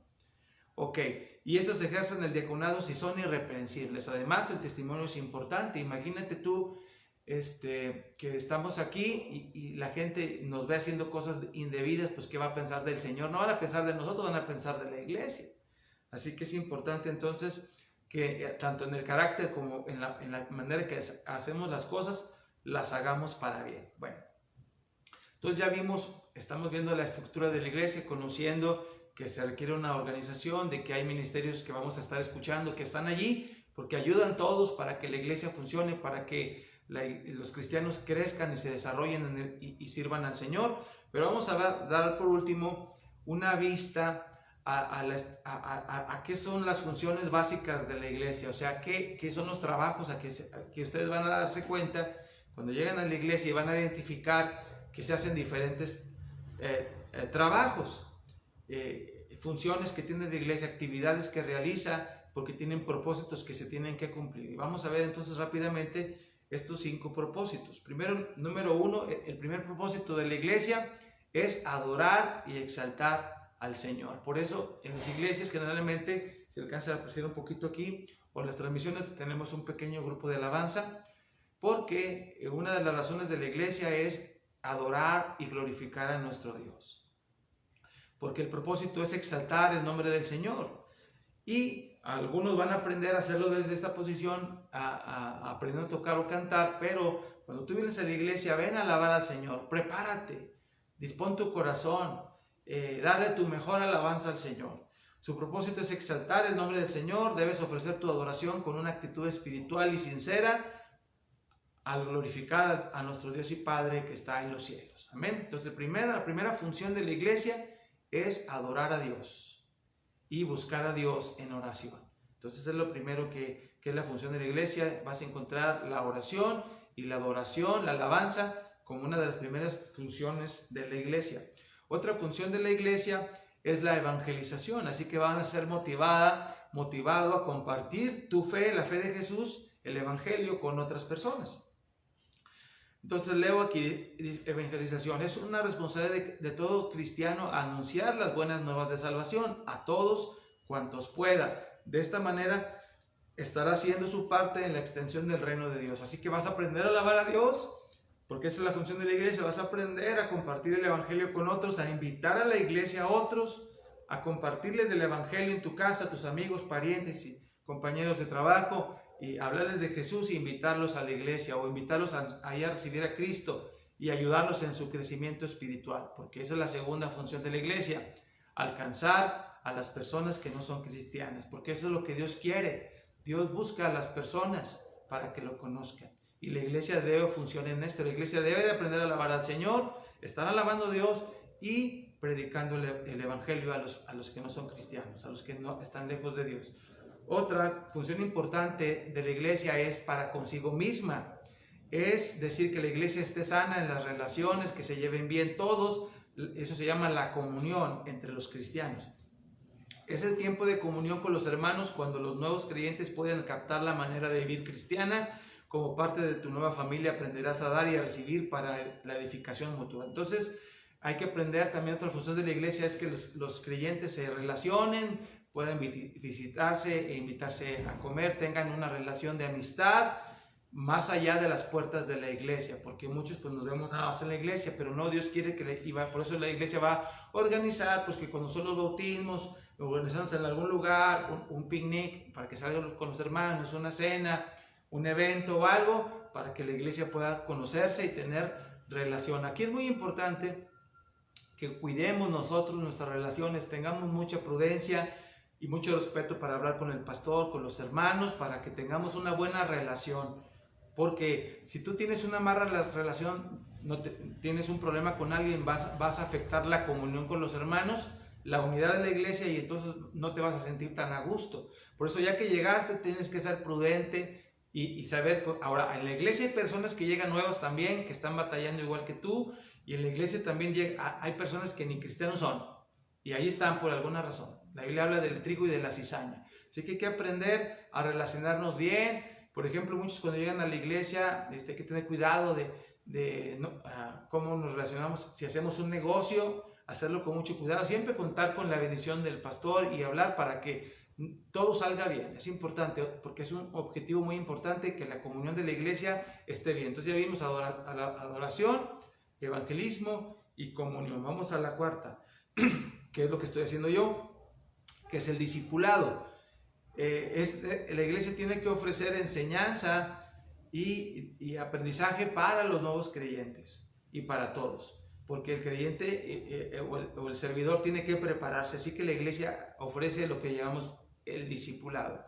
Speaker 1: Ok, y estos ejercen el diaconado si son irreprensibles. Además, el testimonio es importante. Imagínate tú que estamos aquí y la gente nos ve haciendo cosas indebidas, pues ¿qué va a pensar del Señor? No van a pensar de nosotros, van a pensar de la iglesia. Así que es importante entonces que tanto en el carácter como en la manera que hacemos las cosas, las hagamos para bien. Bueno, entonces ya estamos viendo la estructura de la iglesia, conociendo que se requiere una organización, de que hay ministerios que vamos a estar escuchando, que están allí, porque ayudan todos para que la iglesia funcione, para que los cristianos crezcan y se desarrollen y sirvan al Señor. Pero vamos a dar por último una vista a qué son las funciones básicas de la iglesia, o sea, qué son los trabajos a que ustedes van a darse cuenta cuando llegan a la iglesia y van a identificar que se hacen diferentes trabajos, funciones que tiene la iglesia, actividades que realiza, porque tienen propósitos que se tienen que cumplir. Y vamos a ver entonces rápidamente estos 5 propósitos. Número 1, el primer propósito de la iglesia es adorar y exaltar al Señor. Por eso en las iglesias generalmente se alcanza a apreciar un poquito aquí, o en las transmisiones tenemos un pequeño grupo de alabanza, porque una de las razones de la iglesia es adorar y glorificar a nuestro Dios. Porque el propósito es exaltar el nombre del Señor. Y algunos van a aprender a hacerlo desde esta posición, a aprender a tocar o cantar, pero cuando tú vienes a la iglesia, ven a alabar al Señor, prepárate, dispón tu corazón, dale tu mejor alabanza al Señor. Su propósito es exaltar el nombre del Señor, debes ofrecer tu adoración con una actitud espiritual y sincera, al glorificar a nuestro Dios y Padre que está en los cielos. Amén. Entonces, la primera función de la iglesia es adorar a Dios y buscar a Dios en oración. Entonces es lo primero que es la función de la iglesia. Vas a encontrar la oración y la adoración, la alabanza, como una de las primeras funciones de la iglesia. Otra función de la iglesia es la evangelización, así que van a ser motivado a compartir tu fe, la fe de Jesús, el evangelio con otras personas. Entonces leo aquí, evangelización, es una responsabilidad de todo cristiano anunciar las buenas nuevas de salvación a todos cuantos pueda. De esta manera estará haciendo su parte en la extensión del reino de Dios. Así que vas a aprender a alabar a Dios, porque esa es la función de la iglesia. Vas a aprender a compartir el evangelio con otros, a invitar a la iglesia a otros, a compartirles del evangelio en tu casa, a tus amigos, parientes y compañeros de trabajo, y hablarles de Jesús e invitarlos a la iglesia o invitarlos a ir a recibir a Cristo y ayudarlos en su crecimiento espiritual, porque esa es la segunda función de la iglesia, alcanzar a las personas que no son cristianas, porque eso es lo que Dios quiere. Dios busca a las personas para que lo conozcan, y la iglesia debe funcionar en esto. La iglesia debe de aprender a alabar al Señor, estar alabando a Dios y predicando el evangelio a los que no son cristianos, a los que no están lejos de Dios. Otra función importante de la iglesia es para consigo misma, es decir, que la iglesia esté sana en las relaciones, que se lleven bien todos. Eso se llama la comunión entre los cristianos. Es el tiempo de comunión con los hermanos cuando los nuevos creyentes pueden captar la manera de vivir cristiana. Como parte de tu nueva familia aprenderás a dar y a recibir para la edificación mutua. Entonces hay que aprender también. Otra función de la iglesia es que los creyentes se relacionen, puedan visitarse e invitarse a comer, tengan una relación de amistad más allá de las puertas de la iglesia, porque muchos pues nos vemos nada más en la iglesia, pero no, Dios quiere que por eso la iglesia va a organizar, pues que cuando son los bautismos, organizamos en algún lugar un picnic para que salgan con los hermanos, una cena, un evento o algo, para que la iglesia pueda conocerse y tener relación. Aquí es muy importante que cuidemos nosotros nuestras relaciones, tengamos mucha prudencia y mucho respeto para hablar con el pastor, con los hermanos, para que tengamos una buena relación. Porque si tú tienes una mala relación, tienes un problema con alguien, vas a afectar la comunión con los hermanos, la unidad de la iglesia, y entonces no te vas a sentir tan a gusto. Por eso, ya que llegaste, tienes que ser prudente y saber. Ahora, en la iglesia hay personas que llegan nuevas también, que están batallando igual que tú, y en la iglesia también hay personas que ni cristianos son, y ahí están por alguna razón. La Biblia habla del trigo y de la cizaña. Así que hay que aprender a relacionarnos bien. Por ejemplo, muchos cuando llegan a la iglesia hay que tener cuidado de cómo nos relacionamos. Si hacemos un negocio, hacerlo con mucho cuidado. Siempre contar con la bendición del pastor y hablar para que todo salga bien. Es importante, porque es un objetivo muy importante que la comunión de la iglesia esté bien. Entonces ya vimos adoración, evangelismo y comunión. Vamos a la cuarta, que es lo que estoy haciendo yo, que es el discipulado. La iglesia tiene que ofrecer enseñanza y aprendizaje para los nuevos creyentes y para todos, porque el creyente o el servidor tiene que prepararse. Así que la iglesia ofrece lo que llamamos el discipulado.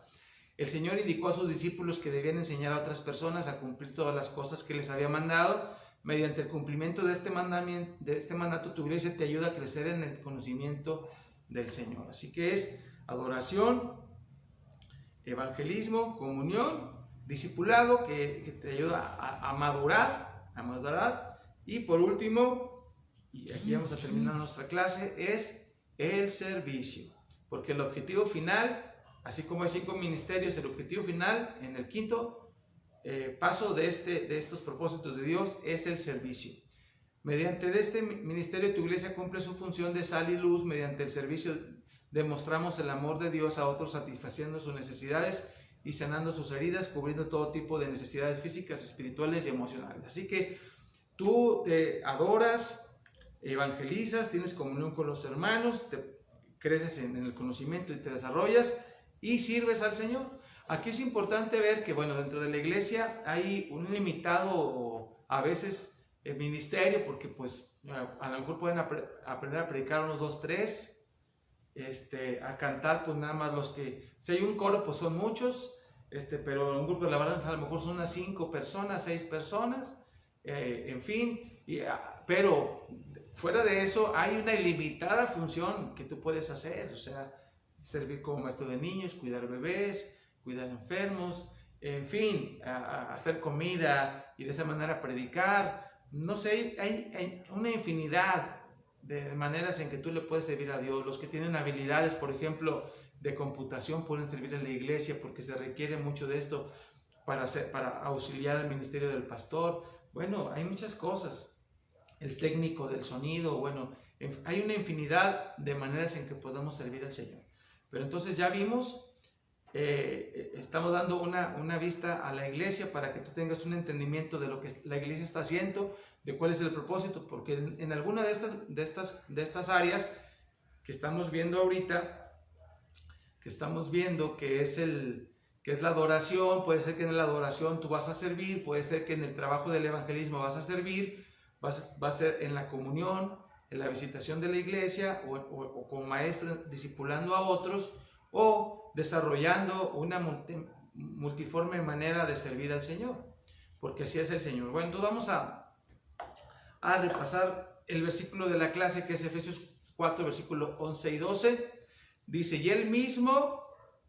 Speaker 1: El Señor indicó a sus discípulos que debían enseñar a otras personas a cumplir todas las cosas que les había mandado. Mediante el cumplimiento de este mandato, tu iglesia te ayuda a crecer en el conocimiento del Señor. Así que es adoración, evangelismo, comunión, discipulado, que te ayuda a madurar, y por último, y aquí vamos a terminar nuestra clase, es el servicio, porque el objetivo final, así como hay 5 ministerios, el objetivo final en el quinto paso de estos propósitos de Dios es el servicio. Mediante este ministerio tu iglesia cumple su función de sal y luz. Mediante el servicio demostramos el amor de Dios a otros, satisfaciendo sus necesidades y sanando sus heridas, cubriendo todo tipo de necesidades físicas, espirituales y emocionales. Así que tú te adoras, evangelizas, tienes comunión con los hermanos, te creces en el conocimiento y te desarrollas y sirves al Señor. Aquí es importante ver que, bueno, dentro de la iglesia hay un limitado, a veces, ministerio, porque pues a lo mejor pueden aprender a predicar unos 2, 3, a cantar pues nada más los que, si hay un coro pues son muchos, pero un grupo de alabanza a lo mejor son unas 5 personas, 6 personas, en fin, pero fuera de eso hay una ilimitada función que tú puedes hacer, o sea, servir como maestro de niños, cuidar bebés, cuidar enfermos, en fin, hacer comida y de esa manera predicar. No sé, hay una infinidad de maneras en que tú le puedes servir a Dios. Los que tienen habilidades, por ejemplo, de computación pueden servir en la iglesia porque se requiere mucho de esto para auxiliar al ministerio del pastor. Bueno, hay muchas cosas. El técnico del sonido, bueno, hay una infinidad de maneras en que podemos servir al Señor. Pero entonces ya vimos, estamos dando una vista a la iglesia para que tú tengas un entendimiento de lo que la iglesia está haciendo, de cuál es el propósito, porque en alguna de estas áreas que estamos viendo ahorita, que estamos viendo que es que es la adoración. Puede ser que en la adoración tú vas a servir, puede ser que en el trabajo del evangelismo vas a servir, va a ser en la comunión, en la visitación de la iglesia, o como maestro discipulando a otros, o desarrollando una multiforme manera de servir al Señor, porque así es el Señor. Bueno, entonces vamos a repasar el versículo de la clase, que es Efesios 4, versículo 11 y 12. Dice: y Él mismo,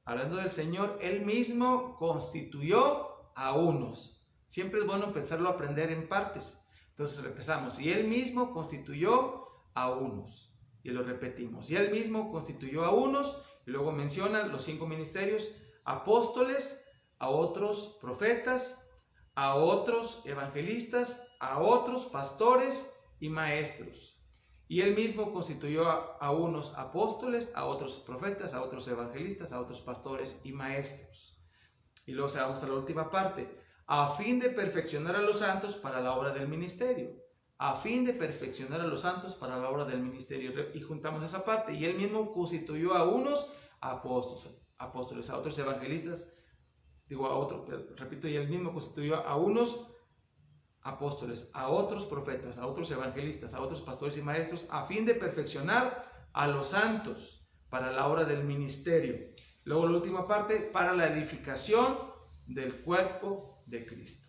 Speaker 1: hablando del Señor, Él mismo constituyó a unos. Siempre es bueno empezarlo a aprender en partes. Entonces empezamos: y Él mismo constituyó a unos. Y lo repetimos: y Él mismo constituyó a unos. Y luego menciona los 5 ministerios: apóstoles, a otros profetas, a otros evangelistas, a otros pastores y maestros. Y Él mismo constituyó a unos apóstoles, a otros profetas, a otros evangelistas, a otros pastores y maestros. Y luego vamos a la última parte: a fin de perfeccionar a los santos para la obra del ministerio. A fin de perfeccionar a los santos para la obra del ministerio. Y juntamos esa parte: y Él mismo constituyó a unos apóstoles, a otros evangelistas, y Él mismo constituyó a unos apóstoles, a otros profetas, a otros evangelistas, a otros pastores y maestros, a fin de perfeccionar a los santos para la obra del ministerio. Luego la última parte: para la edificación del cuerpo de Cristo.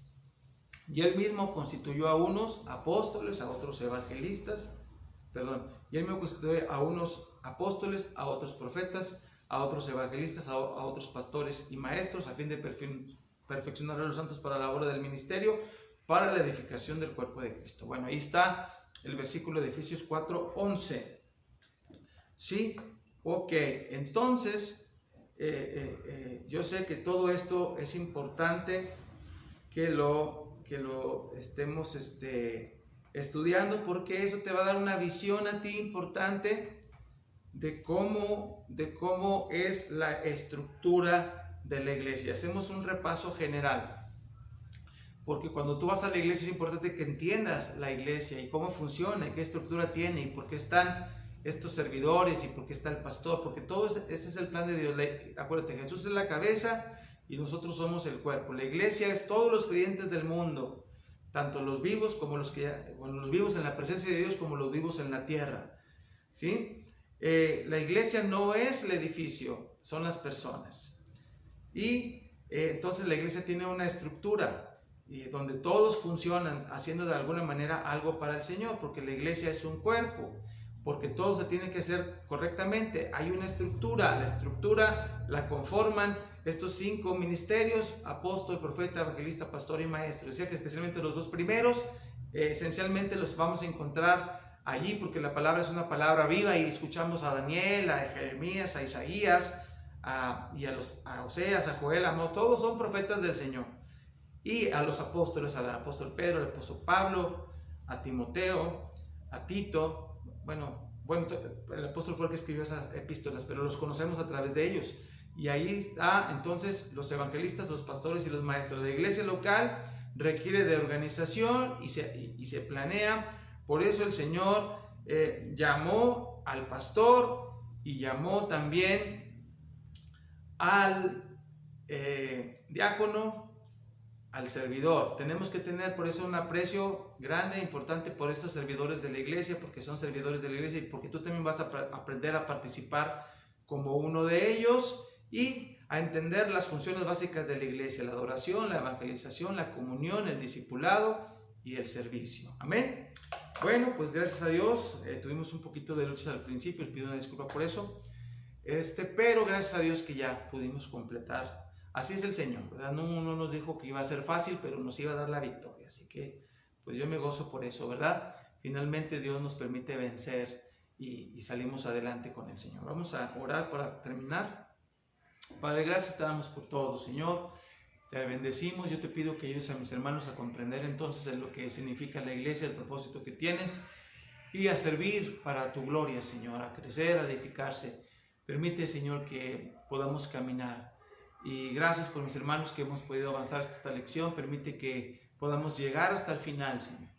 Speaker 1: Y Él mismo constituyó a unos apóstoles, a otros evangelistas, y Él mismo constituyó a unos apóstoles, a otros profetas, a otros evangelistas, a otros pastores y maestros, a fin de perfeccionar a los santos para la obra del ministerio, para la edificación del cuerpo de Cristo. Bueno, ahí está el versículo de Efesios 4, 11. ¿Sí? Ok, entonces, yo sé que todo esto es importante que lo estemos estudiando, porque eso te va a dar una visión a ti importante de cómo es la estructura de la iglesia. Hacemos un repaso general. Porque cuando tú vas a la iglesia es importante que entiendas la iglesia y cómo funciona, y qué estructura tiene, y por qué están estos servidores, y por qué está el pastor, porque todo ese es el plan de Dios. Acuérdate, Jesús es la cabeza y nosotros somos el cuerpo. La iglesia es todos los creyentes del mundo, tanto los vivos como los vivos en la presencia de Dios, como los vivos en la tierra. ¿Sí? La iglesia no es el edificio, son las personas. Y entonces la iglesia tiene una estructura, y donde todos funcionan haciendo de alguna manera algo para el Señor, porque la iglesia es un cuerpo, porque todo se tiene que hacer correctamente. Hay una estructura, la estructura la conforman estos 5 ministerios: apóstol, profeta, evangelista, pastor y maestro. Decía que especialmente los 2 primeros esencialmente los vamos a encontrar allí, porque la palabra es una palabra viva, y escuchamos a Daniel, a Jeremías, a Isaías, a Oseas, a Joel, a Amós. Todos son profetas del Señor. Y a los apóstoles: al apóstol Pedro, al apóstol Pablo, a Timoteo, a Tito. Bueno, el apóstol fue el que escribió esas epístolas, pero los conocemos a través de ellos. Y ahí está entonces los evangelistas, los pastores y los maestros. La iglesia local requiere de organización y se planea. Por eso el Señor llamó al pastor y llamó también al diácono, al servidor. Tenemos que tener por eso un aprecio grande e importante por estos servidores de la iglesia, porque son servidores de la iglesia, y porque tú también vas a aprender a participar como uno de ellos, y a entender las funciones básicas de la iglesia: la adoración, la evangelización, la comunión, el discipulado y el servicio. Amén. Bueno, pues gracias a Dios, tuvimos un poquito de lucha al principio, pido una disculpa por eso, pero gracias a Dios que ya pudimos completar. Así es el Señor, ¿verdad? No nos dijo que iba a ser fácil, pero nos iba a dar la victoria. Así que, pues yo me gozo por eso, ¿verdad? Finalmente Dios nos permite vencer y salimos adelante con el Señor. Vamos a orar para terminar. Padre, gracias te damos por todo, Señor. Te bendecimos. Yo te pido que ayudes a mis hermanos a comprender entonces lo que significa la iglesia, el propósito que tienes, y a servir para tu gloria, Señor, a crecer, a edificarse. Permite, Señor, que podamos caminar. Y gracias por mis hermanos que hemos podido avanzar hasta esta lección. Permite que podamos llegar hasta el final, Señor,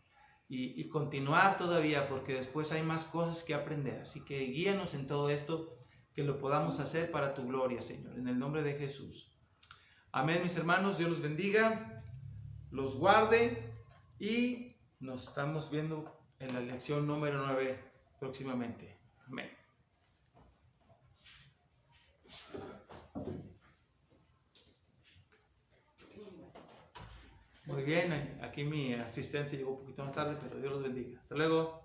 Speaker 1: y continuar todavía, porque después hay más cosas que aprender. Así que guíanos en todo esto, que lo podamos hacer para tu gloria, Señor, en el nombre de Jesús. Amén, mis hermanos. Dios los bendiga, los guarde y nos estamos viendo en la lección número 9 próximamente. Amén. Muy bien, aquí mi asistente llegó un poquito más tarde, pero Dios los bendiga. Hasta luego.